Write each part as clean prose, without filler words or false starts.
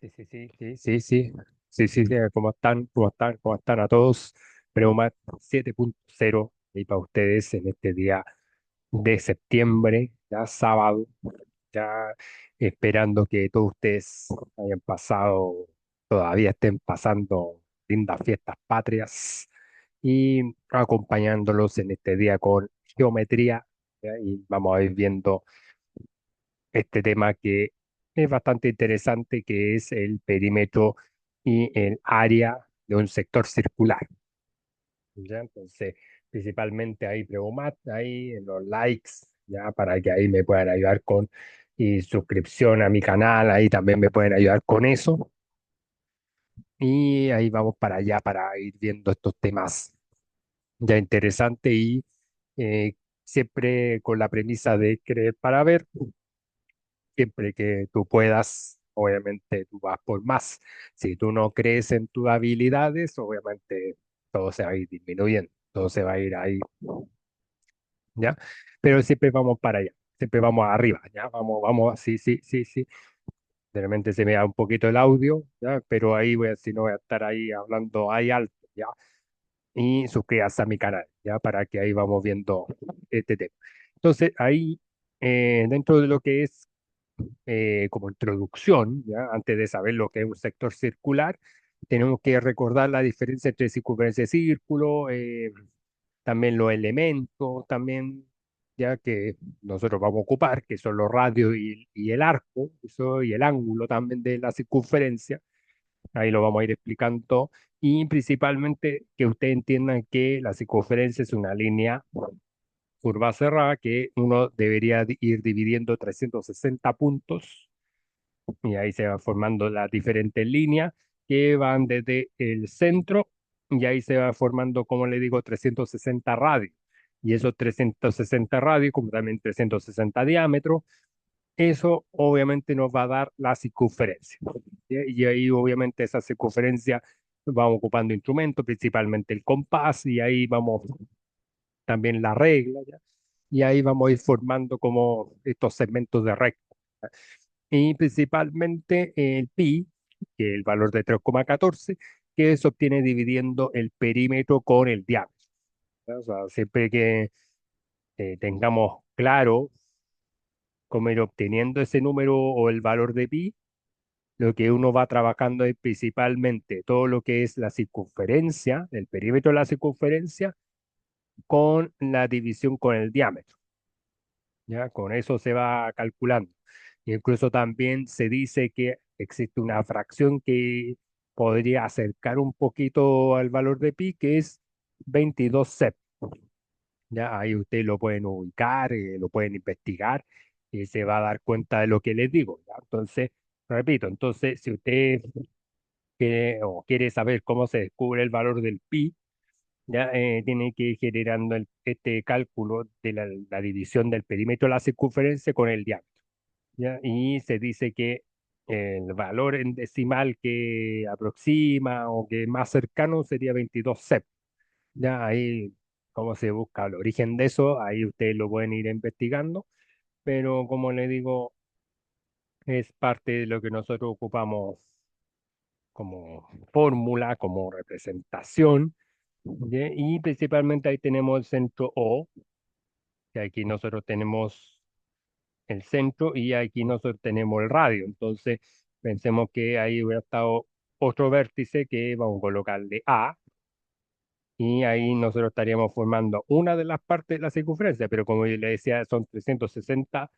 Sí, sí, sí, sí, sí, sí, sí, sí, sí, ¿cómo están? ¿Cómo están? ¿Cómo están a todos? Preumat 7.0 y para ustedes en este día de septiembre, ya sábado, ya esperando que todos ustedes hayan pasado, todavía estén pasando lindas fiestas patrias y acompañándolos en este día con geometría, ¿ya? Y vamos a ir viendo este tema que es bastante interesante, que es el perímetro y el área de un sector circular. ¿Ya? Entonces, principalmente ahí Prebomat, ahí en los likes, ya para que ahí me puedan ayudar con y suscripción a mi canal, ahí también me pueden ayudar con eso. Y ahí vamos para allá para ir viendo estos temas ya interesantes y eh, siempre con la premisa de creer para ver. Siempre que tú puedas, obviamente tú vas por más. Si tú no crees en tus habilidades, obviamente todo se va a ir disminuyendo, todo se va a ir ahí, ¿ya? Pero siempre vamos para allá, siempre vamos arriba, ¿ya? Vamos, vamos, sí, sí, sí, sí. De repente se me da un poquito el audio, ¿ya? Pero ahí voy a, si no voy a estar ahí hablando ahí alto, ¿ya? Y suscríbase a mi canal, ¿ya? Para que ahí vamos viendo este tema. Entonces, ahí, dentro de lo que es como introducción, ¿ya? Antes de saber lo que es un sector circular, tenemos que recordar la diferencia entre circunferencia y círculo, también los elementos, también, ya que nosotros vamos a ocupar, que son los radios y el arco, eso, y el ángulo también de la circunferencia. Ahí lo vamos a ir explicando. Y principalmente que ustedes entiendan que la circunferencia es una línea curva cerrada que uno debería ir dividiendo 360 puntos y ahí se van formando las diferentes líneas que van desde el centro y ahí se va formando, como le digo, 360 radios. Y esos 360 radios, como también 360 diámetros, eso obviamente nos va a dar la circunferencia. ¿Sí? Y ahí obviamente esa circunferencia vamos ocupando instrumentos, principalmente el compás, y ahí vamos también la regla, ¿ya? Y ahí vamos a ir formando como estos segmentos de recta. Y principalmente el pi, que es el valor de 3,14, que se obtiene dividiendo el perímetro con el diámetro. ¿Ya? O sea, siempre que tengamos claro cómo ir obteniendo ese número o el valor de pi, lo que uno va trabajando es principalmente todo lo que es la circunferencia, el perímetro de la circunferencia, con la división con el diámetro. ¿Ya? Con eso se va calculando. Incluso también se dice que existe una fracción que podría acercar un poquito al valor de pi, que es 22 sep. Ya ahí ustedes lo pueden ubicar, lo pueden investigar y se va a dar cuenta de lo que les digo. ¿Ya? Entonces, repito, entonces si usted quiere o quiere saber cómo se descubre el valor del pi, ya tiene que ir generando este cálculo de la división del perímetro de la circunferencia con el diámetro. ¿Ya? Y se dice que el valor en decimal que aproxima o que es más cercano sería 22 sep. Ya ahí, cómo se busca el origen de eso, ahí ustedes lo pueden ir investigando, pero como le digo, es parte de lo que nosotros ocupamos como fórmula, como representación, ¿ya? Y principalmente ahí tenemos el centro O, que aquí nosotros tenemos el centro y aquí nosotros tenemos el radio. Entonces, pensemos que ahí hubiera estado otro vértice que vamos a colocarle A y ahí nosotros estaríamos formando una de las partes de la circunferencia, pero como yo le decía, son 360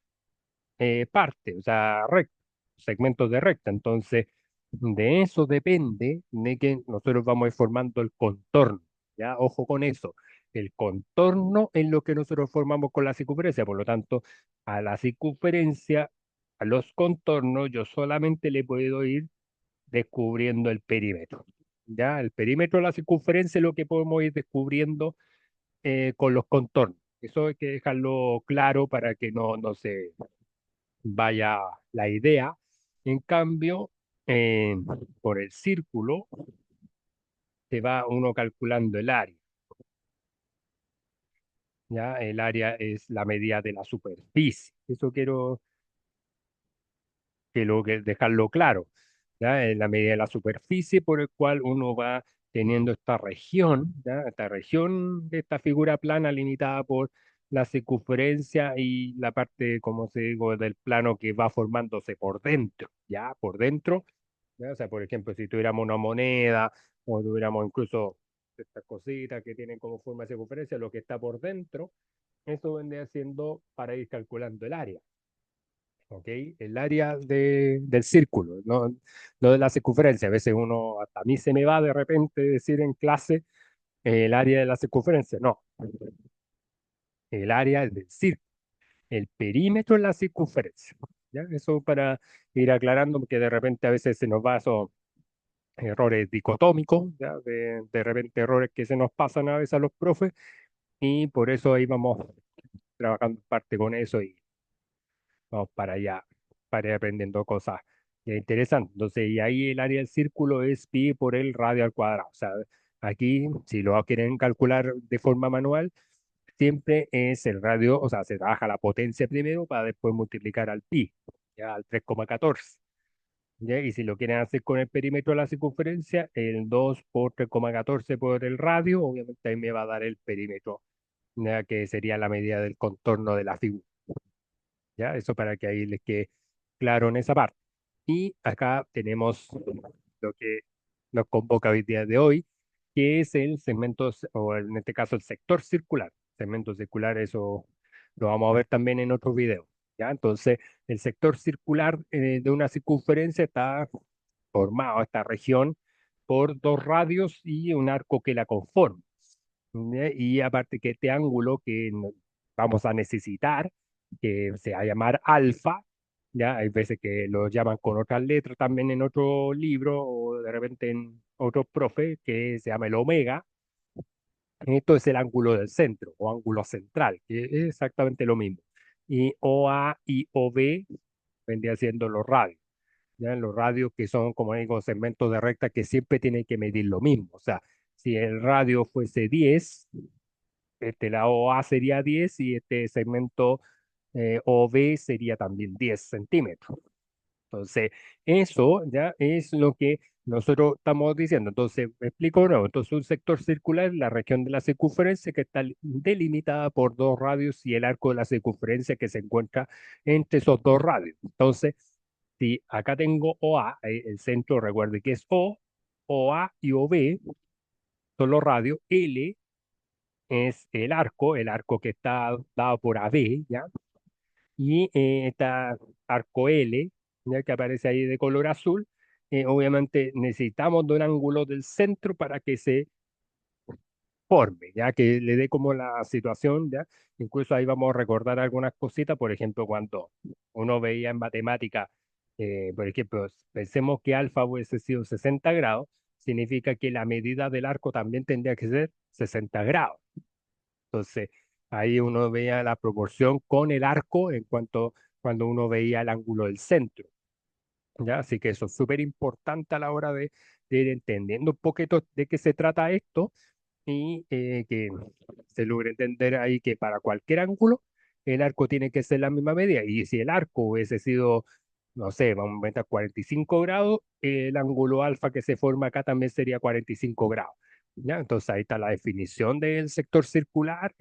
partes, o sea, recta, segmentos de recta. Entonces, de eso depende de que nosotros vamos a ir formando el contorno. ¿Ya? Ojo con eso. El contorno es lo que nosotros formamos con la circunferencia. Por lo tanto, a la circunferencia, a los contornos, yo solamente le puedo ir descubriendo el perímetro. ¿Ya? El perímetro de la circunferencia es lo que podemos ir descubriendo con los contornos. Eso hay que dejarlo claro para que no se vaya la idea. En cambio, eh, por el círculo se va uno calculando el área. ¿Ya? El área es la medida de la superficie. Eso quiero que dejarlo claro. ¿ya? En la medida de la superficie por el cual uno va teniendo esta región, ¿ya? Esta región de esta figura plana limitada por la circunferencia y la parte, como se digo, del plano que va formándose por dentro, ¿ya? Por dentro, ¿ya? O sea, por ejemplo, si tuviéramos una moneda o tuviéramos incluso estas cositas que tienen como forma de circunferencia, lo que está por dentro, eso vendría siendo para ir calculando el área. ¿Ok? El área del círculo, no de la circunferencia. A veces uno, hasta a mí se me va de repente decir en clase el área de la circunferencia. No, el área del círculo, el perímetro es la circunferencia. ¿Ya? Eso para ir aclarando, porque de repente a veces se nos va esos errores dicotómicos, ¿ya? De repente errores que se nos pasan a veces a los profes, y por eso ahí vamos trabajando en parte con eso y vamos para ir aprendiendo cosas interesantes. Entonces, y ahí el área del círculo es pi por el radio al cuadrado. O sea, aquí, si lo quieren calcular de forma manual, siempre es el radio, o sea, se trabaja la potencia primero para después multiplicar al pi, ya al 3,14. ¿Ya? Y si lo quieren hacer con el perímetro de la circunferencia, el 2 por 3,14 por el radio, obviamente ahí me va a dar el perímetro, ya que sería la medida del contorno de la figura. ¿Ya? Eso para que ahí les quede claro en esa parte. Y acá tenemos lo que nos convoca hoy día de hoy, que es el segmento, o en este caso el sector circular. Segmento circular, eso lo vamos a ver también en otros videos. ¿Ya? Entonces, el sector circular de una circunferencia está formado, esta región, por dos radios y un arco que la conforma. ¿Ya? Y aparte que este ángulo que vamos a necesitar, que se va a llamar alfa, ya hay veces que lo llaman con otras letras también en otro libro o de repente en otro profe, que se llama el omega. Esto es el ángulo del centro o ángulo central, que es exactamente lo mismo. Y OA y OB vendrían siendo los radios. ¿Ya? Los radios que son, como digo, segmentos de recta que siempre tienen que medir lo mismo. O sea, si el radio fuese 10, la OA sería 10 y este segmento OB sería también 10 centímetros. Entonces, eso ya es lo que nosotros estamos diciendo. Entonces, me explico de nuevo. Entonces, un sector circular es la región de la circunferencia que está delimitada por dos radios y el arco de la circunferencia que se encuentra entre esos dos radios. Entonces, si acá tengo OA, el centro, recuerde que es O, OA y OB son los radios, L es el arco que está dado por AB, ¿ya? Y está arco L, ya que aparece ahí de color azul. Obviamente necesitamos de un ángulo del centro para que se forme, ya que le dé como la situación, ya. Incluso ahí vamos a recordar algunas cositas, por ejemplo, cuando uno veía en matemática, por ejemplo, pensemos que alfa hubiese sido 60 grados, significa que la medida del arco también tendría que ser 60 grados. Entonces, ahí uno veía la proporción con el arco en cuanto cuando uno veía el ángulo del centro, ¿ya? Así que eso es súper importante a la hora de ir entendiendo un poquito de qué se trata esto y que se logre entender ahí que para cualquier ángulo el arco tiene que ser la misma medida. Y si el arco hubiese sido, no sé, vamos a inventar 45 grados, el ángulo alfa que se forma acá también sería 45 grados. ¿Ya? Entonces ahí está la definición del sector circular.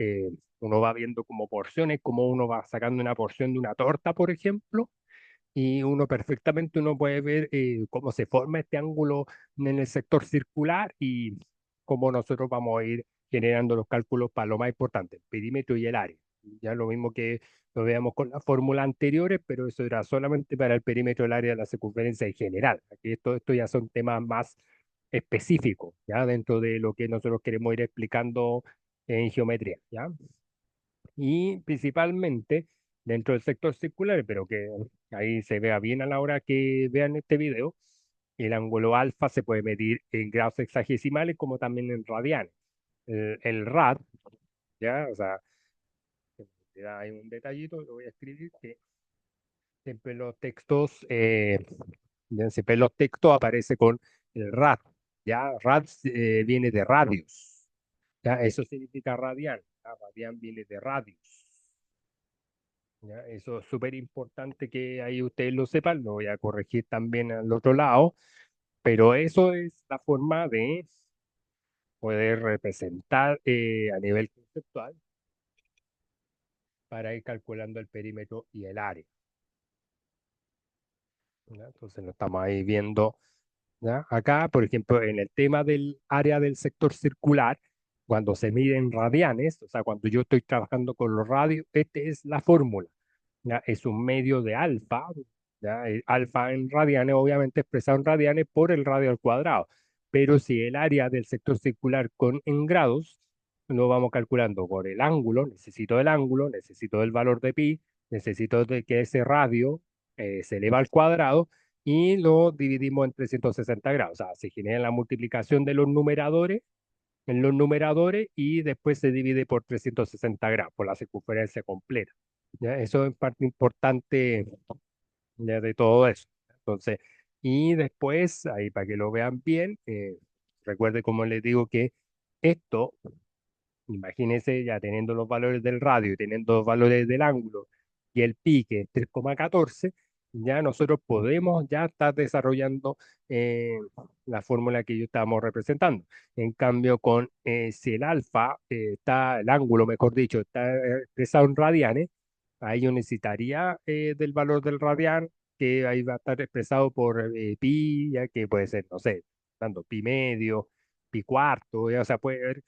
Uno va viendo como porciones, como uno va sacando una porción de una torta, por ejemplo, y uno perfectamente uno puede ver cómo se forma este ángulo en el sector circular y cómo nosotros vamos a ir generando los cálculos para lo más importante, el perímetro y el área. Ya lo mismo que lo veamos con las fórmulas anteriores, pero eso era solamente para el perímetro, el área de la circunferencia en general. Aquí esto ya son temas más específicos, ya dentro de lo que nosotros queremos ir explicando en geometría, ¿ya? Y principalmente dentro del sector circular, pero que ahí se vea bien a la hora que vean este video, el ángulo alfa se puede medir en grados sexagesimales como también en radianes. El rad, ¿ya? O sea, te da ahí un detallito, lo voy a escribir, que siempre los textos, ya siempre en los textos aparece con el rad, ¿ya? Rad viene de radios, ¿ya? Eso significa radian, ¿ya? Radian viene de radios. ¿ya? Eso es súper importante que ahí ustedes lo sepan, lo voy a corregir también al otro lado, pero eso es la forma de poder representar a nivel conceptual para ir calculando el perímetro y el área. ¿Ya? Entonces lo estamos ahí viendo. ¿Ya? Acá, por ejemplo, en el tema del área del sector circular, cuando se mide en radianes, o sea, cuando yo estoy trabajando con los radios, esta es la fórmula. ¿Ya? Es un medio de alfa, ¿ya? Alfa en radianes, obviamente expresado en radianes por el radio al cuadrado. Pero si el área del sector circular en grados, lo vamos calculando por el ángulo, necesito el valor de pi, necesito de que ese radio se eleva al cuadrado y lo dividimos en 360 grados. O sea, se genera la multiplicación de los numeradores en los numeradores y después se divide por 360 grados, por la circunferencia completa. ¿Ya? Eso es parte importante ya, de todo eso. Entonces, y después, ahí para que lo vean bien, recuerde como les digo que esto imagínense ya teniendo los valores del radio y teniendo los valores del ángulo y el pi que es 3,14, ya nosotros podemos ya estar desarrollando eh, la fórmula que yo estábamos representando. En cambio, si el alfa el ángulo, mejor dicho, está expresado en radianes, ahí yo necesitaría del valor del radian, que ahí va a estar expresado por pi, ya que puede ser, no sé, dando pi medio, pi cuarto, ya, o sea, puede haber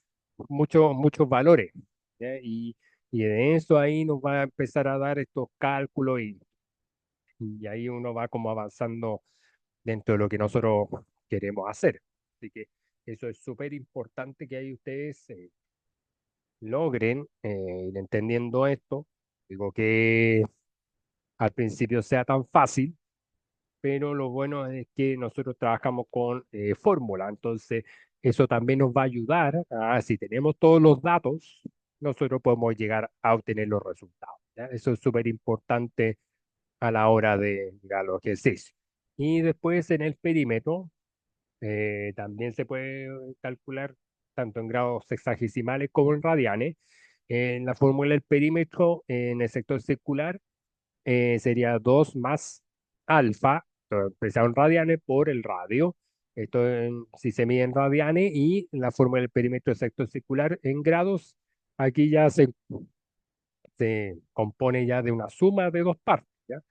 muchos valores, ¿ya? Y de eso ahí nos va a empezar a dar estos cálculos y ahí uno va como avanzando dentro de lo que nosotros queremos hacer. Así que eso es súper importante que ahí ustedes logren ir entendiendo esto. Digo que al principio sea tan fácil, pero lo bueno es que nosotros trabajamos con fórmula, entonces eso también nos va a ayudar si tenemos todos los datos, nosotros podemos llegar a obtener los resultados. ¿Ya? Eso es súper importante a la hora de llegar a los ejercicios. Y después en el perímetro también se puede calcular tanto en grados sexagesimales como en radianes. En la fórmula del perímetro, en el sector circular, sería 2 más alfa, expresado en radianes, por el radio. Esto si se mide en radianes y la fórmula del perímetro exacto circular en grados, aquí ya se compone ya de una suma de dos partes, ¿ya?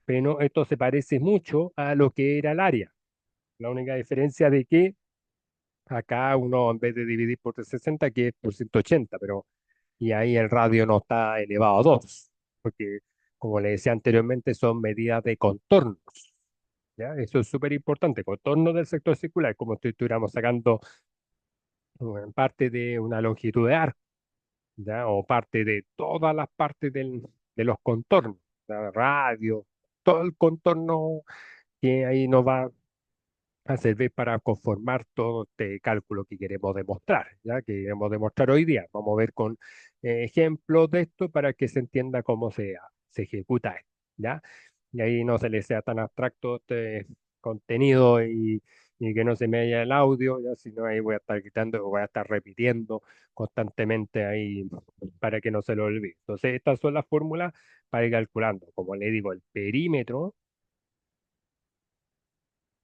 Pero esto se parece mucho a lo que era el área. La única diferencia de que acá uno en vez de dividir por 360 que es por 180, pero y ahí el radio no está elevado a 2 porque como le decía anteriormente son medidas de contornos, ¿ya? Eso es súper importante, contorno del sector circular, como si estuviéramos sacando parte de una longitud de arco, ¿ya? O parte de todas las partes de los contornos, ¿ya? Radio, todo el contorno que ahí nos va a servir para conformar todo este cálculo que queremos demostrar, ¿ya? Que queremos demostrar hoy día. Vamos a ver con ejemplos de esto para que se entienda cómo se ejecuta esto, ¿ya? Y ahí no se le sea tan abstracto este contenido y que no se me haya el audio, ya, sino ahí voy a estar gritando o voy a estar repitiendo constantemente ahí para que no se lo olvide. Entonces, estas son las fórmulas para ir calculando, como le digo, el perímetro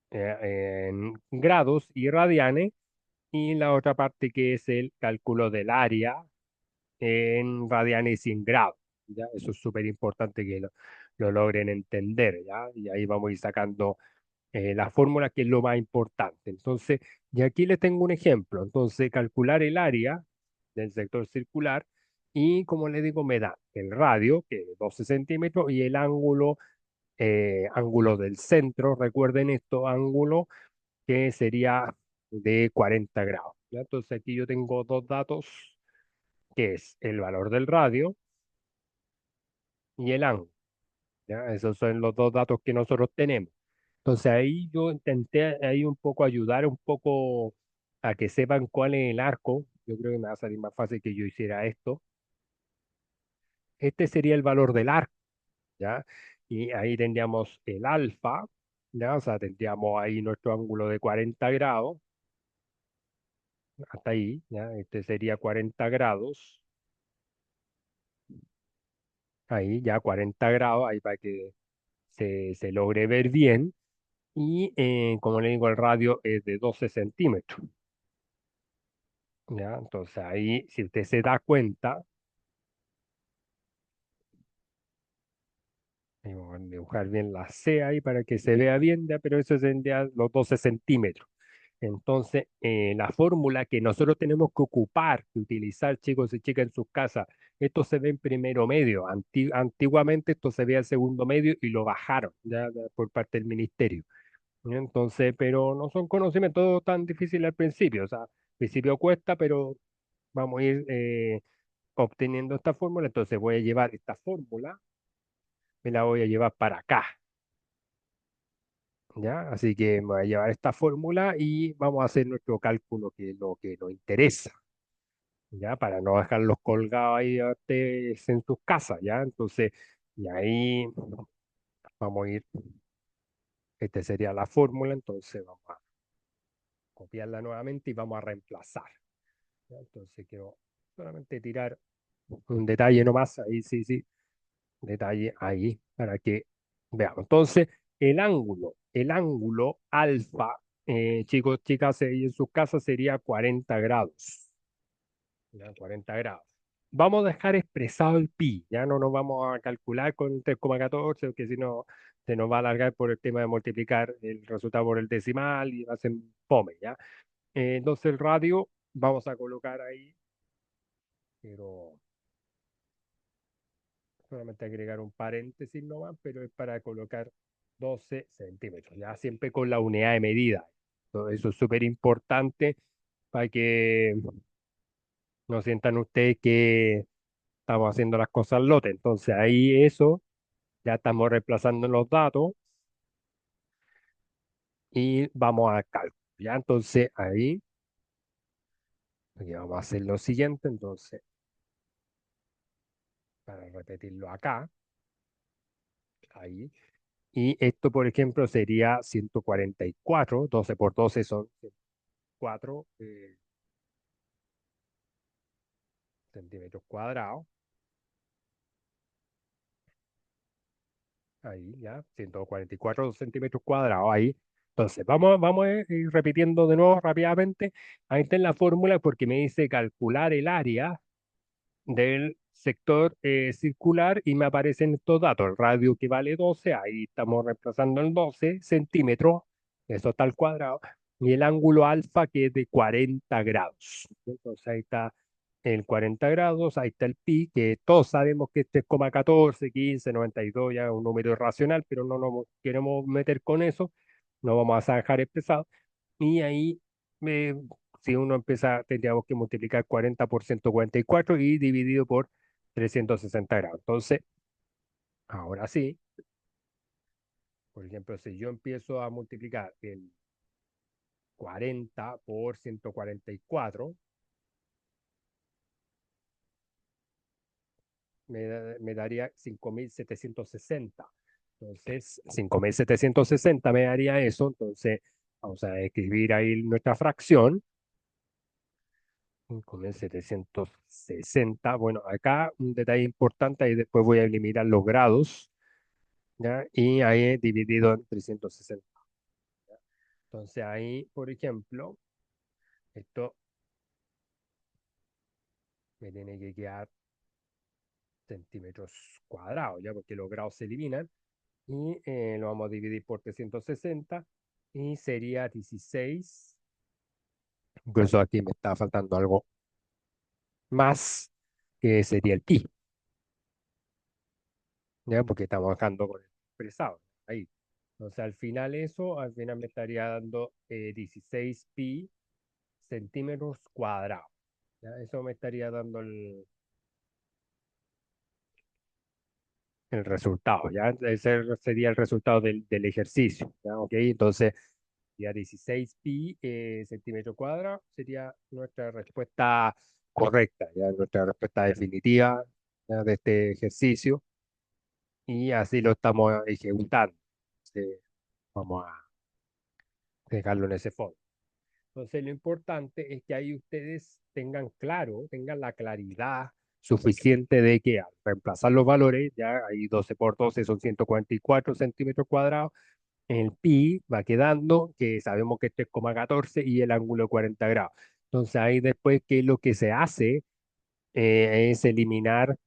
en grados y radianes, y la otra parte que es el cálculo del área en radianes y en grados. ¿Ya? Eso es súper importante que lo logren entender, ¿ya? Y ahí vamos a ir sacando la fórmula que es lo más importante. Entonces, y aquí les tengo un ejemplo. Entonces, calcular el área del sector circular y, como les digo, me da el radio, que es 12 centímetros, y el ángulo del centro. Recuerden esto, ángulo que sería de 40 grados. ¿Ya? Entonces aquí yo tengo dos datos, que es el valor del radio y el ángulo. ¿Ya? Esos son los dos datos que nosotros tenemos. Entonces ahí yo intenté ahí un poco ayudar un poco a que sepan cuál es el arco. Yo creo que me va a salir más fácil que yo hiciera esto. Este sería el valor del arco, ¿ya? Y ahí tendríamos el alfa, ¿ya? O sea, tendríamos ahí nuestro ángulo de 40 grados, hasta ahí, ¿ya? Este sería 40 grados. ahí ya 40 grados, ahí para que se logre ver bien. Y como le digo, el radio es de 12 centímetros, ¿ya? Entonces ahí, si usted se da cuenta, ahí vamos a dibujar bien la C ahí para que se vea bien, ya, pero eso es en ya los 12 centímetros. Entonces, la fórmula que nosotros tenemos que ocupar, que utilizar, chicos y chicas, en sus casas, esto se ve en primero medio. Antiguamente esto se veía en segundo medio y lo bajaron ya por parte del ministerio. Entonces, pero no son conocimientos tan difíciles al principio. O sea, al principio cuesta, pero vamos a ir obteniendo esta fórmula. Entonces voy a llevar esta fórmula, me la voy a llevar para acá, ¿ya? Así que me voy a llevar esta fórmula y vamos a hacer nuestro cálculo, que es lo que nos interesa, ¿ya? Para no dejarlos colgados ahí a ustedes en sus casas, ¿ya? Entonces, y ahí vamos a ir, esta sería la fórmula, entonces vamos a copiarla nuevamente y vamos a reemplazar, ¿ya? Entonces quiero solamente tirar un detalle nomás, ahí sí, sí, detalle ahí, para que veamos. Entonces, el ángulo alfa, chicos, chicas, ahí en sus casas sería 40 grados, ¿ya? 40 grados. Vamos a dejar expresado el pi, ya no nos vamos a calcular con 3,14, porque si no se nos va a alargar por el tema de multiplicar el resultado por el decimal y va a ser fome, ¿ya? Entonces el radio vamos a colocar ahí, pero solamente agregar un paréntesis nomás, pero es para colocar 12 centímetros, ya siempre con la unidad de medida. Todo eso es súper importante para que no sientan ustedes que estamos haciendo las cosas al lote. Entonces ahí eso, ya estamos reemplazando los datos y vamos a cálculo. Ya entonces ahí, aquí vamos a hacer lo siguiente, entonces, para repetirlo acá, ahí. Y esto, por ejemplo, sería 144, 12 por 12 son 4 centímetros cuadrados. Ahí, ya, 144 centímetros cuadrados ahí. Entonces, vamos a ir repitiendo de nuevo rápidamente. Ahí está en la fórmula porque me dice calcular el área del sector circular y me aparecen estos datos. El radio que vale 12, ahí estamos reemplazando el 12 centímetros, eso está al cuadrado, y el ángulo alfa que es de 40 grados. Entonces ahí está el 40 grados, ahí está el pi, que todos sabemos que este es 0,14, 15, 92, ya es un número irracional, pero no nos queremos meter con eso, no vamos a dejar expresado. Y ahí, eh, si uno empieza, tendríamos que multiplicar 40 por 144 y dividido por 360 grados. Entonces, ahora sí, por ejemplo, si yo empiezo a multiplicar el 40 por 144, me daría 5.760. Entonces, 5.760 me daría eso. Entonces, vamos a escribir ahí nuestra fracción. 5.760. Bueno, acá un detalle importante, y después voy a eliminar los grados, ¿ya? Y ahí he dividido en 360. ¿Ya? Entonces ahí, por ejemplo, esto me tiene que quedar centímetros cuadrados, ¿ya? Porque los grados se eliminan y lo vamos a dividir por 360 y sería 16. Incluso aquí me está faltando algo más, que sería el pi, ¿ya? Porque estamos bajando con el expresado ahí. Entonces, al final me estaría dando 16 pi centímetros cuadrados, ¿ya? Eso me estaría dando el resultado, ¿ya? Ese sería el resultado del ejercicio, ¿ya? ¿Ok? Entonces, ya 16 pi centímetros cuadrados sería nuestra respuesta correcta, ¿ya? Nuestra respuesta definitiva, ¿ya? De este ejercicio, y así lo estamos ejecutando. Entonces, vamos a dejarlo en ese fondo. Entonces, lo importante es que ahí ustedes tengan claro, tengan la claridad suficiente de que al reemplazar los valores, ya ahí 12 por 12 son 144 centímetros cuadrados, el pi va quedando, que sabemos que es 3,14 y el ángulo 40 grados. Entonces ahí después, ¿qué es lo que se hace? Es eliminar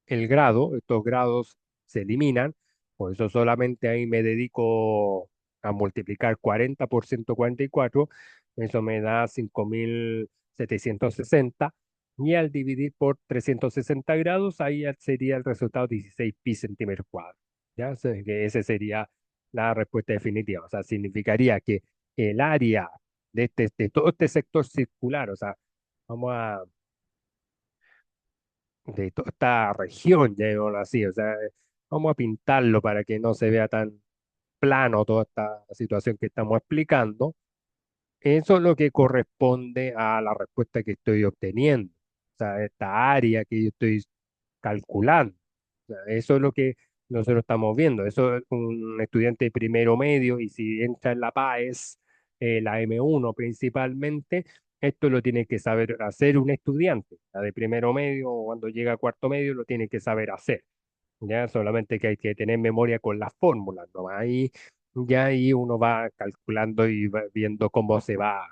el grado, estos grados se eliminan, por eso solamente ahí me dedico a multiplicar 40 por 144, eso me da 5.760, y al dividir por 360 grados, ahí ya sería el resultado 16 pi centímetros cuadrados. ¿Ya? O sea, que esa sería la respuesta definitiva, o sea, significaría que el área de todo este sector circular, o sea, vamos a de toda esta región, llamémoslo así. O sea, vamos a pintarlo para que no se vea tan plano toda esta situación que estamos explicando. Eso es lo que corresponde a la respuesta que estoy obteniendo. O sea, esta área que yo estoy calculando. O sea, eso es lo que nosotros estamos viendo. Eso es un estudiante de primero medio y si entra en la PAES, la M1 principalmente, esto lo tiene que saber hacer un estudiante. La de primero medio o cuando llega a cuarto medio lo tiene que saber hacer. Ya solamente que hay que tener memoria con las fórmulas, ¿no? Ahí ya ahí uno va calculando y va viendo cómo se va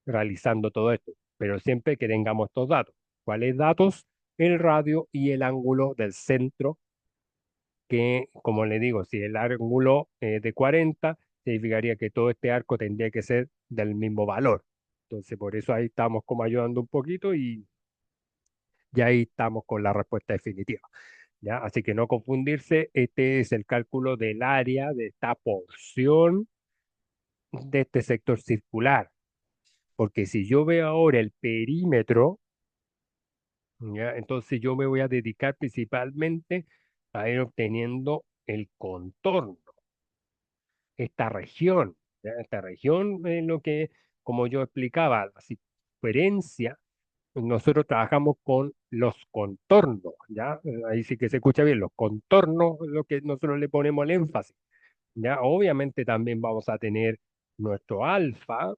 realizando todo esto, pero siempre que tengamos estos datos. ¿Cuáles datos? El radio y el ángulo del centro, que como le digo, si el ángulo es de 40, significaría que todo este arco tendría que ser del mismo valor. Entonces, por eso ahí estamos como ayudando un poquito y ya ahí estamos con la respuesta definitiva. ¿Ya? Así que no confundirse, este es el cálculo del área de esta porción de este sector circular. Porque si yo veo ahora el perímetro, ¿ya? Entonces yo me voy a dedicar principalmente a ir obteniendo el contorno, esta región. ¿Ya? Esta región es lo que, como yo explicaba, la circunferencia, nosotros trabajamos con los contornos, ¿ya? Ahí sí que se escucha bien, los contornos, es lo que nosotros le ponemos el énfasis, ¿ya? Obviamente también vamos a tener nuestro alfa,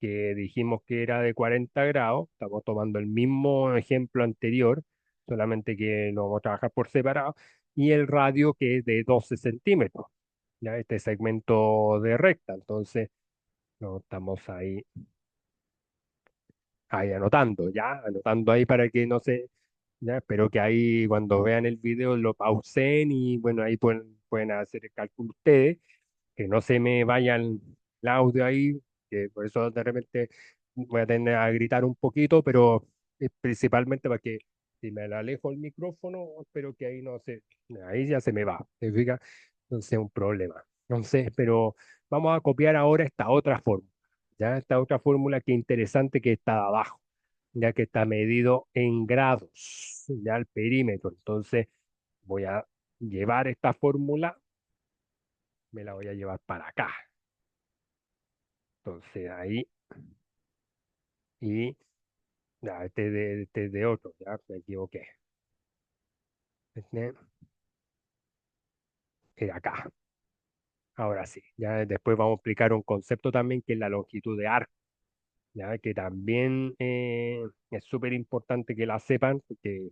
que dijimos que era de 40 grados, estamos tomando el mismo ejemplo anterior, solamente que lo vamos a trabajar por separado, y el radio que es de 12 centímetros, ya este segmento de recta, entonces lo estamos ahí anotando, ya, anotando ahí para que no se, ya, espero que ahí cuando vean el video lo pausen y bueno, ahí pueden hacer el cálculo ustedes, que no se me vaya el audio ahí, que por eso de repente voy a tener a gritar un poquito, pero es principalmente para que si me le alejo el micrófono, espero que ahí no se, ahí ya se me va, ¿te fijas? Entonces es un problema. Entonces, pero vamos a copiar ahora esta otra fórmula, ya esta otra fórmula que interesante que está de abajo, ya que está medido en grados, ya el perímetro. Entonces voy a llevar esta fórmula, me la voy a llevar para acá. Entonces ahí, y ya, este de otro, ya me equivoqué. Este es acá. Ahora sí, ya después vamos a explicar un concepto también que es la longitud de arco, ya que también es súper importante que la sepan, porque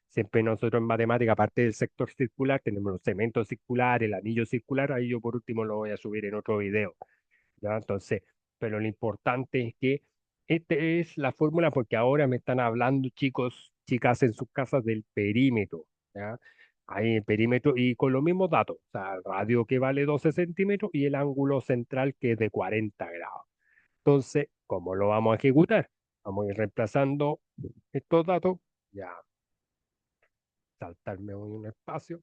siempre nosotros en matemática, aparte del sector circular, tenemos los segmentos circulares, el anillo circular, ahí yo por último lo voy a subir en otro video. ¿Ya? Entonces, pero lo importante es que esta es la fórmula porque ahora me están hablando chicos, chicas en sus casas del perímetro, ¿ya? Hay el perímetro y con los mismos datos, o sea, el radio que vale 12 centímetros y el ángulo central que es de 40 grados. Entonces, ¿cómo lo vamos a ejecutar? Vamos a ir reemplazando estos datos, ya saltarme un espacio,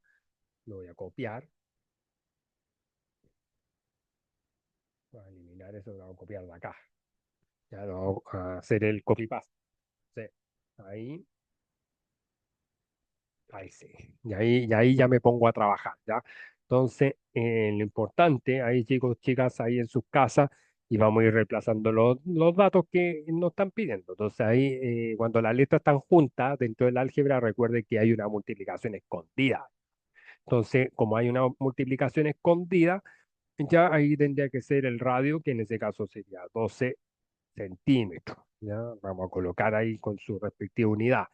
lo voy a copiar, voy a eliminar eso, lo voy a copiar de acá, ya lo vamos a hacer el copy paste. Sí, ahí, ahí sí. Y ahí ya me pongo a trabajar, ¿ya? Entonces, lo importante, ahí chicos, chicas, ahí en sus casas, y vamos a ir reemplazando los datos que nos están pidiendo. Entonces, ahí, cuando las letras están juntas dentro del álgebra, recuerde que hay una multiplicación escondida. Entonces, como hay una multiplicación escondida, ya ahí tendría que ser el radio, que en ese caso sería 12 centímetros. ¿Ya? Vamos a colocar ahí con su respectiva unidad.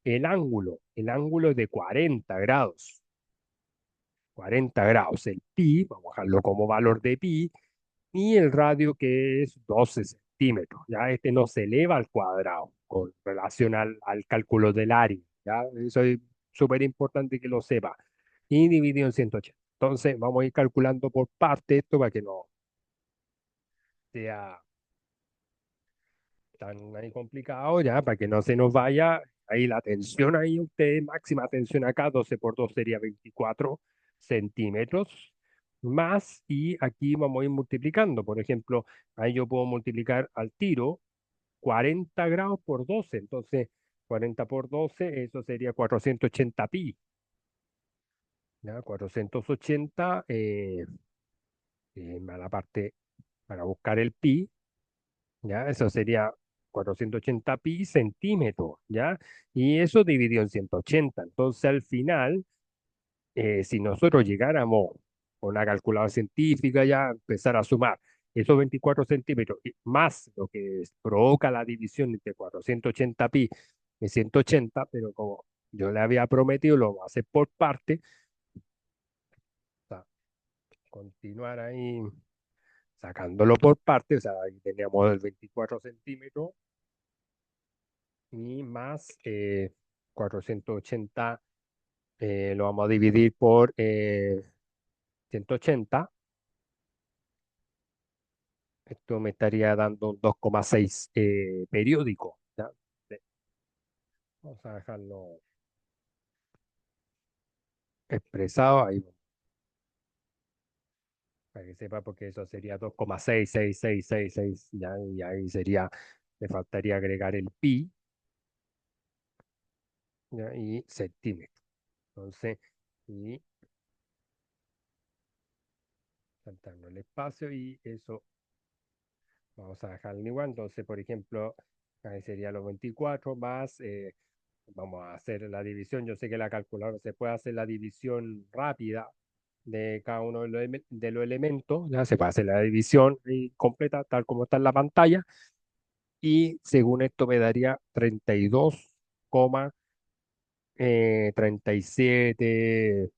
El ángulo es de 40 grados. 40 grados. El pi, vamos a dejarlo como valor de pi, y el radio que es 12 centímetros. Ya este no se eleva al cuadrado con relación al cálculo del área. Ya eso es súper importante que lo sepa. Y dividido en 180. Entonces vamos a ir calculando por parte esto para que no sea tan ahí complicado, ya, para que no se nos vaya ahí la tensión ahí, usted, máxima tensión acá, 12 por 2 sería 24 centímetros más, y aquí vamos a ir multiplicando, por ejemplo, ahí yo puedo multiplicar al tiro 40 grados por 12, entonces 40 por 12, eso sería 480 pi, ¿ya? 480, a la parte, para buscar el pi, ¿ya? Eso sería 480 pi centímetros, ¿ya? Y eso dividido en 180. Entonces, al final, si nosotros llegáramos con una calculadora científica, ya empezar a sumar esos 24 centímetros más lo que provoca la división entre 480 pi y 180, pero como yo le había prometido, lo voy a hacer por parte, o sea, continuar ahí sacándolo por parte, o sea, ahí teníamos el 24 centímetros y más 480, lo vamos a dividir por 180. Esto me estaría dando un 2,6 periódico. ¿Ya? Sí, vamos a dejarlo expresado ahí para que sepa, porque eso sería 2,66666, ¿ya? Y ahí sería, le faltaría agregar el pi, ¿ya? Y centímetros. Entonces, y saltarnos el espacio y eso vamos a dejarlo igual. Entonces, por ejemplo, ahí sería los 24 más, vamos a hacer la división. Yo sé que la calculadora se puede hacer la división rápida de cada uno de los elementos. Ya se puede hacer la división y completa, tal como está en la pantalla. Y según esto me daría 32,37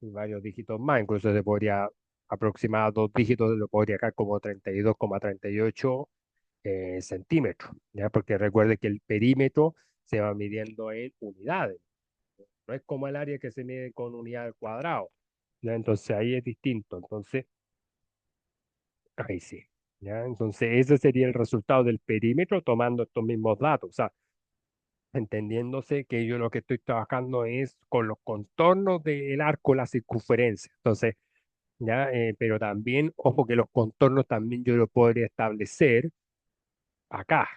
y varios dígitos más. Incluso se podría aproximar a dos dígitos, lo podría acá como 32,38 centímetros, ¿ya? Porque recuerde que el perímetro se va midiendo en unidades, no es como el área que se mide con unidad al cuadrado, ¿ya? Entonces ahí es distinto, entonces ahí sí, ¿ya? Entonces ese sería el resultado del perímetro tomando estos mismos datos, o sea, entendiéndose que yo lo que estoy trabajando es con los contornos del arco, la circunferencia, entonces, ¿ya? Pero también, ojo que los contornos también yo los podría establecer acá.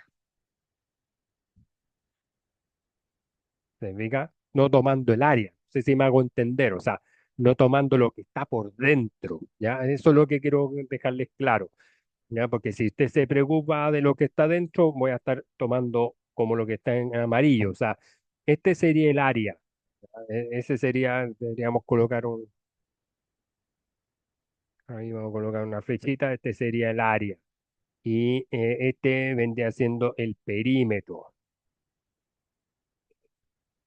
¿Se fija? No tomando el área. No sé si me hago entender, o sea, no tomando lo que está por dentro, ¿ya? Eso es lo que quiero dejarles claro, ¿ya? Porque si usted se preocupa de lo que está dentro, voy a estar tomando como lo que está en amarillo, o sea, este sería el área, ¿ya? Ese sería, deberíamos colocar ahí vamos a colocar una flechita, este sería el área, y este vendría siendo el perímetro.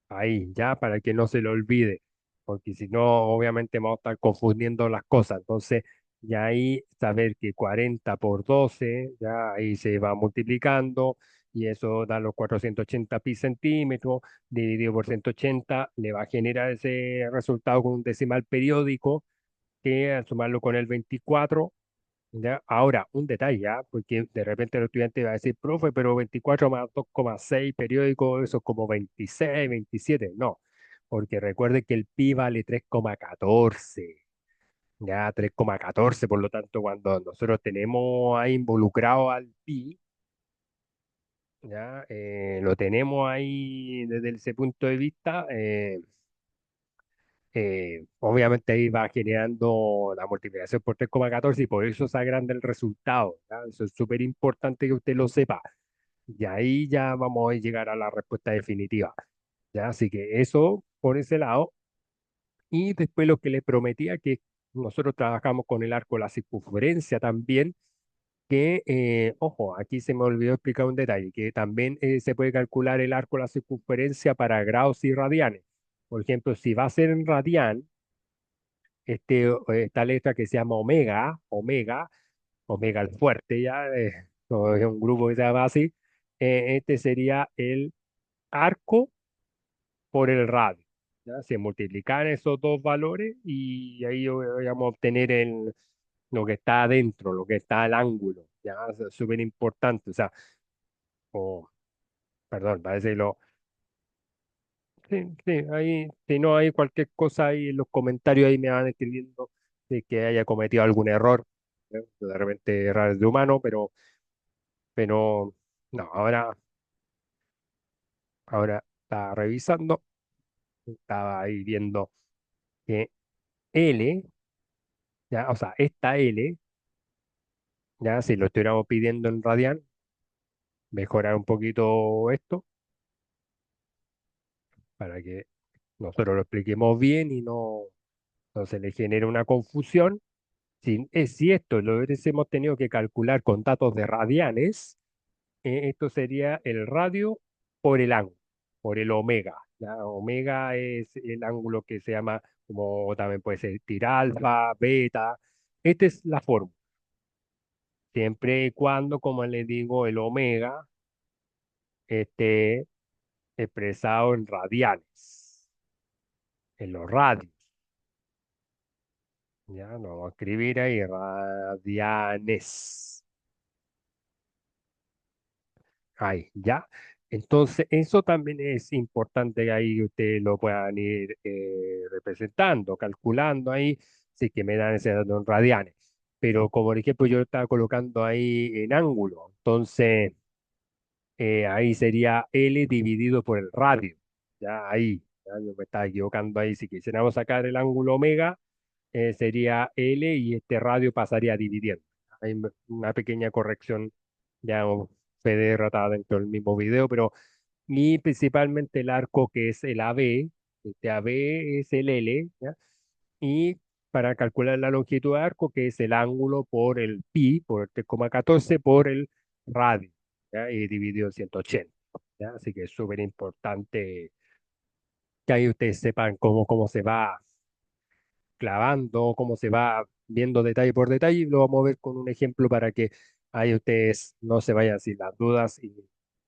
Ahí, ya, para que no se lo olvide, porque si no, obviamente vamos a estar confundiendo las cosas. Entonces, ya ahí saber que 40 por 12, ya ahí se va multiplicando y eso da los 480 pi centímetros, dividido por 180, le va a generar ese resultado con un decimal periódico que al sumarlo con el 24. ¿Ya? Ahora, un detalle, ¿ya? Porque de repente el estudiante va a decir, profe, pero 24 más 2,6 periódico, eso es como 26, 27. No, porque recuerde que el pi vale 3,14, ya 3,14. Por lo tanto, cuando nosotros tenemos ahí involucrado al pi, ya lo tenemos ahí desde ese punto de vista, obviamente ahí va generando la multiplicación por 3,14 y por eso se agranda el resultado, ¿ya? Eso es súper importante que usted lo sepa. Y ahí ya vamos a llegar a la respuesta definitiva, ¿ya? Así que eso por ese lado. Y después lo que les prometía, que nosotros trabajamos con el arco de la circunferencia también, que, ojo, aquí se me olvidó explicar un detalle, que también se puede calcular el arco de la circunferencia para grados y radianes. Por ejemplo, si va a ser en radian, esta letra que se llama omega el fuerte, ya, no, es un grupo que se llama así, este sería el arco por el radio. ¿Ya? Se multiplican esos dos valores y ahí vamos a obtener lo que está adentro, lo que está al ángulo. ¿Ya? Es súper importante. O sea, o, perdón, parece lo. Sí, sí, ahí, si no hay cualquier cosa ahí en los comentarios, ahí me van escribiendo de que haya cometido algún error. ¿Ya? De repente errores de humano, pero no, ahora estaba revisando, estaba ahí viendo que L, ya, o sea, esta L, ya si lo estuviéramos pidiendo en radian, mejorar un poquito esto para que nosotros lo expliquemos bien y no se le genere una confusión. Si esto lo hubiésemos tenido que calcular con datos de radianes, esto sería el radio por el ángulo, por el omega. ¿Ya? Omega es el ángulo que se llama, como también puede ser tira alfa, beta. Esta es la fórmula. Siempre y cuando, como les digo, el omega esté expresado en radianes, en los radios. Ya, lo vamos a escribir ahí, radianes. Ahí, ya. Entonces, eso también es importante que ahí ustedes lo puedan ir representando, calculando ahí, sí que me dan ese dato en radianes. Pero como por ejemplo yo lo estaba colocando ahí en ángulo, entonces ahí sería L dividido por el radio. Ya ahí, ya yo me estaba equivocando ahí. Si quisiéramos sacar el ángulo omega, sería L y este radio pasaría dividiendo. Hay una pequeña corrección, ya PD ratada dentro del mismo video, pero y principalmente el arco que es el AB, este AB es el L, ¿ya? Y para calcular la longitud de arco, que es el ángulo por el pi, por el 3,14 por el radio, ¿ya? Y dividido en 180, ¿ya? Así que es súper importante que ahí ustedes sepan cómo se va clavando, cómo se va viendo detalle por detalle, y lo vamos a ver con un ejemplo para que ahí ustedes no se vayan sin las dudas y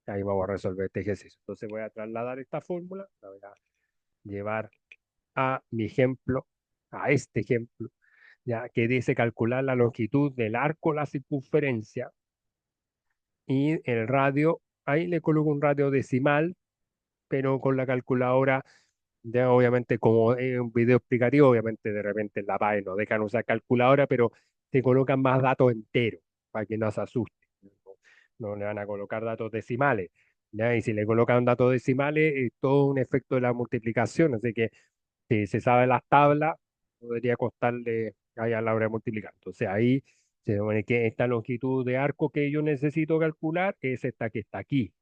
ahí vamos a resolver este ejercicio. Entonces voy a trasladar esta fórmula, la voy a llevar a mi ejemplo, a este ejemplo, ya que dice calcular la longitud del arco, la circunferencia y el radio. Ahí le coloco un radio decimal, pero con la calculadora, ya obviamente como es un video explicativo, obviamente de repente en la página no dejan usar calculadora, pero te colocan más datos enteros para que no se asuste. No le van a colocar datos decimales. ¿Ya? Y si le colocan datos decimales, es todo un efecto de la multiplicación. Así que si se sabe las tablas, podría costarle ahí a la hora de multiplicar. Entonces ahí se supone que esta longitud de arco que yo necesito calcular es esta que está aquí.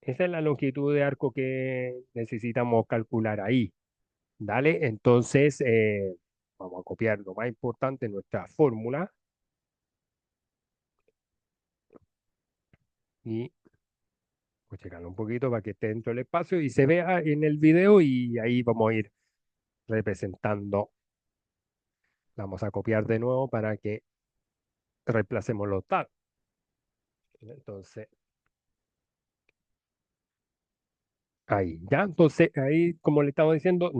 Esa es la longitud de arco que necesitamos calcular ahí. ¿Dale? Entonces, vamos a copiar lo más importante, nuestra fórmula, y pues checarlo un poquito para que esté dentro del espacio y se vea en el video y ahí vamos a ir representando. Vamos a copiar de nuevo para que reemplacemos los datos. Entonces, ahí, ¿ya? Entonces, ahí, como le estamos diciendo,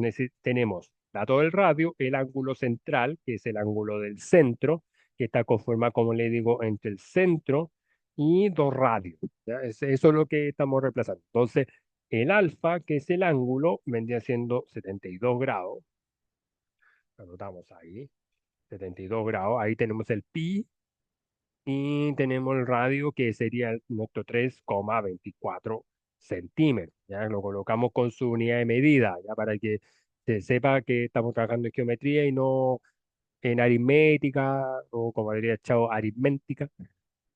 tenemos dato del radio, el ángulo central, que es el ángulo del centro, que está conformado, como le digo, entre el centro y dos radios, ¿ya? Eso es lo que estamos reemplazando. Entonces, el alfa, que es el ángulo, vendría siendo 72 grados. Lo anotamos ahí, 72 grados. Ahí tenemos el pi y tenemos el radio que sería nuestro 3,24 centímetros. Ya lo colocamos con su unidad de medida, ya para que se sepa que estamos trabajando en geometría y no en aritmética o como diría Chavo, aritmética,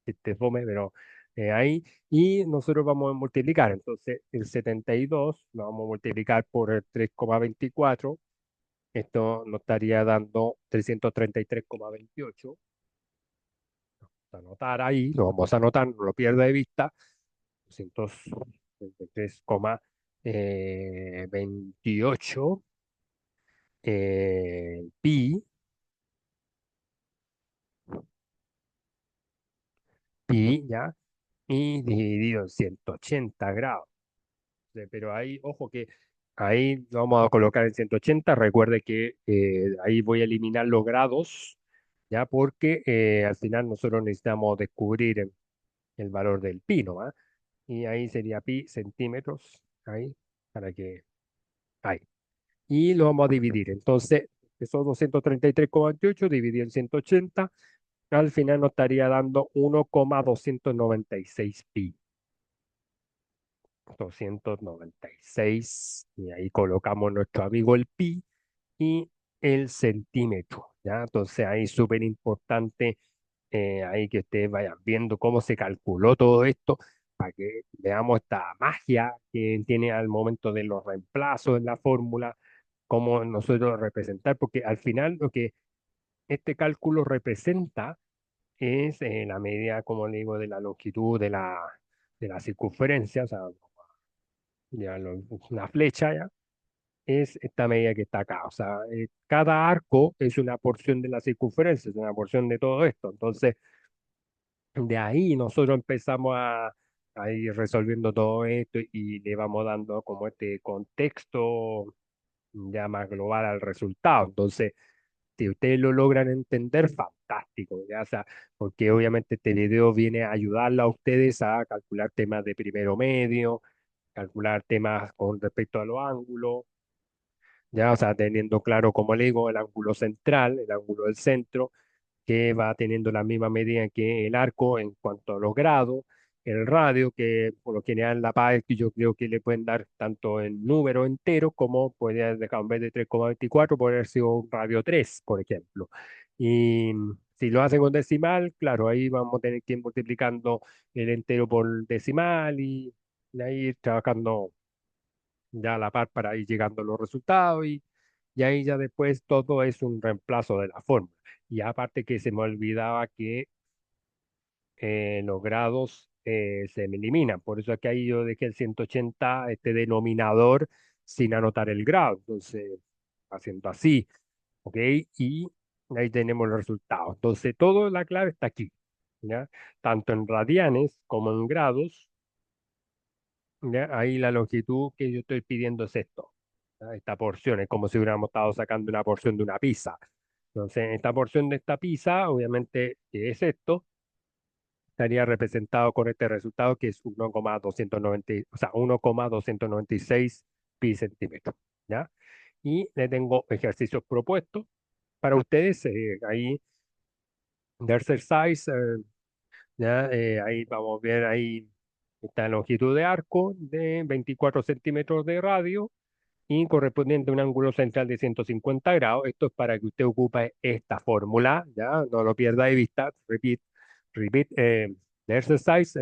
este fome, pero ahí. Y nosotros vamos a multiplicar. Entonces, el 72 lo vamos a multiplicar por el 3,24. Esto nos estaría dando 333,28. Anotar ahí, lo vamos a anotar, no lo pierda de vista, 233,28 pi, ya, y dividido en 180 grados. Pero ahí, ojo que ahí lo vamos a colocar en 180. Recuerde que ahí voy a eliminar los grados, ya, porque al final nosotros necesitamos descubrir el valor del pi, ¿no? ¿Va? Y ahí sería pi centímetros, ahí, para que, ahí. Y lo vamos a dividir. Entonces, esos 233,28 dividido en 180, al final nos estaría dando 1,296 pi. 296, y ahí colocamos nuestro amigo el pi y el centímetro, ¿ya? Entonces ahí súper importante, ahí que ustedes vayan viendo cómo se calculó todo esto, para que veamos esta magia que tiene al momento de los reemplazos en la fórmula, cómo nosotros representar, porque al final lo que este cálculo representa es la medida, como le digo, de la longitud de la circunferencia, o sea, una flecha, ¿ya? Es esta medida que está acá. O sea, cada arco es una porción de la circunferencia, es una porción de todo esto. Entonces, de ahí nosotros empezamos a ir resolviendo todo esto y le vamos dando como este contexto ya más global al resultado. Entonces, si ustedes lo logran entender, fantástico, ya, o sea, porque obviamente este video viene a ayudarla a ustedes a calcular temas de primero medio, calcular temas con respecto a los ángulos, ya, o sea, teniendo claro, como le digo, el ángulo central, el ángulo del centro, que va teniendo la misma medida que el arco en cuanto a los grados, el radio, que por lo general la paz que yo creo que le pueden dar tanto en número entero como puede haber dejado en vez de 3,24, puede haber sido un radio 3 por ejemplo. Y si lo hacen con decimal, claro, ahí vamos a tener que ir multiplicando el entero por decimal y ahí ir trabajando ya a la par para ir llegando a los resultados y ahí ya después todo es un reemplazo de la fórmula. Y aparte que se me olvidaba que los grados se me eliminan, por eso es que ahí yo dejé el 180 este denominador sin anotar el grado, entonces haciendo así, ¿ok? Y ahí tenemos los resultados. Entonces, toda la clave está aquí, ¿ya? Tanto en radianes como en grados. ¿Ya? Ahí la longitud que yo estoy pidiendo es esto, ¿ya? Esta porción es como si hubiéramos estado sacando una porción de una pizza. Entonces, esta porción de esta pizza, obviamente, que es esto, estaría representado con este resultado que es 1,290, o sea, 1,296 pi centímetros, ¿ya? Y le tengo ejercicios propuestos para ustedes, ahí de exercise, ¿ya? Ahí vamos a ver ahí esta longitud de arco de 24 centímetros de radio y correspondiente a un ángulo central de 150 grados. Esto es para que usted ocupe esta fórmula, ¿ya? No lo pierda de vista. Repeat the exercise,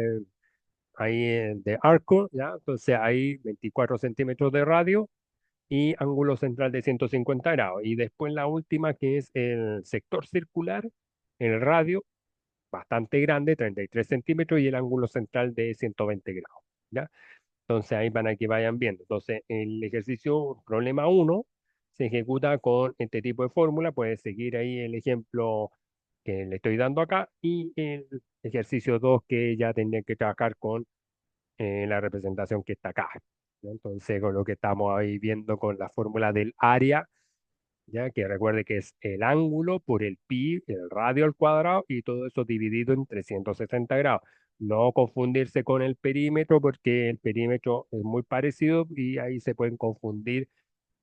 ahí de arco, ¿ya? Entonces ahí 24 centímetros de radio y ángulo central de 150 grados. Y después la última que es el sector circular, el radio bastante grande, 33 centímetros, y el ángulo central de 120 grados, ¿ya? Entonces ahí van a que vayan viendo. Entonces el ejercicio problema uno se ejecuta con este tipo de fórmula. Puedes seguir ahí el ejemplo que le estoy dando acá y el ejercicio 2 que ya tendría que trabajar con la representación que está acá, ¿no? Entonces con lo que estamos ahí viendo con la fórmula del área, ya que recuerde que es el ángulo por el pi, el radio al cuadrado y todo eso dividido en 360 grados. No confundirse con el perímetro porque el perímetro es muy parecido y ahí se pueden confundir,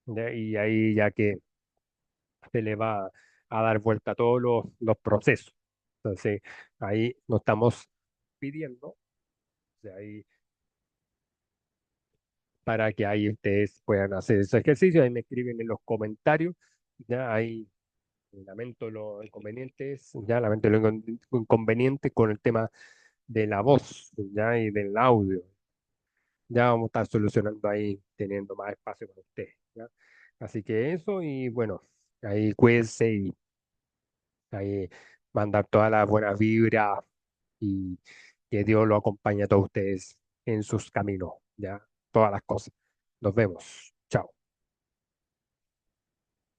¿ya? Y ahí ya que se le va a dar vuelta a todos los procesos. Entonces ahí nos estamos pidiendo, o sea, ahí para que ahí ustedes puedan hacer ese ejercicio. Ahí me escriben en los comentarios, ya ahí lamento los inconvenientes, ya lamento los inconvenientes con el tema de la voz, ya y del audio. Ya vamos a estar solucionando ahí, teniendo más espacio con ustedes, ya. Así que eso y bueno, ahí cuídense y ahí mandar todas las buenas vibras y que Dios lo acompañe a todos ustedes en sus caminos, ya, todas las cosas. Nos vemos.